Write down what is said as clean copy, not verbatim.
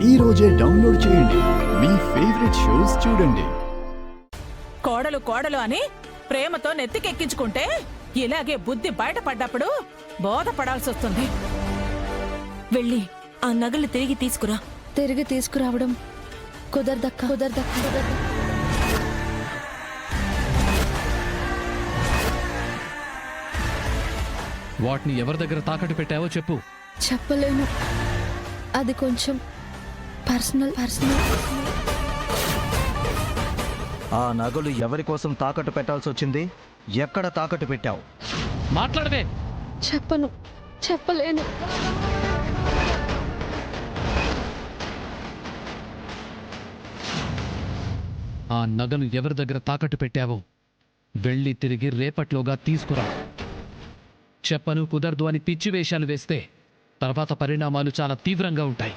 ఈ రోజే డౌన్లోడ్ చేయండి. మీ ఫేవరెట్ షోస్ చూడండి. కోడలు కోడలు అని ప్రేమతో నెత్తికెక్కించుకుంటే ఇలాగే బుద్ధి బయటపడ్డప్పుడు బోధపడాల్సి వస్తుంది. వెళ్ళి ఆ నగలు తిరిగి తీసుకురా. తిరిగి తీసుకురావడం కుదరదక్క. వాటిని ఎవరి దగ్గర తాకట్టు పెట్టావో చెప్పు. చెప్పలేను, అది కొంచెం పర్సనల్. ఆ నగలు ఎవరి కోసం తాకట్టు పెట్టాల్సి వచ్చింది? ఎక్కడ తాకట్టు పెట్టావు? మాట్లాడవే. చెప్పలేను. ఆ నగలు ఎవరి దగ్గర తాకట్టు పెట్టావో వెళ్ళి తిరిగి రేపట్లోగా తీసుకురా. చెప్పను కుదరదు అని పిచ్చి వేషాలు వేస్తే తర్వాత పరిణామాలు చాలా తీవ్రంగా ఉంటాయి.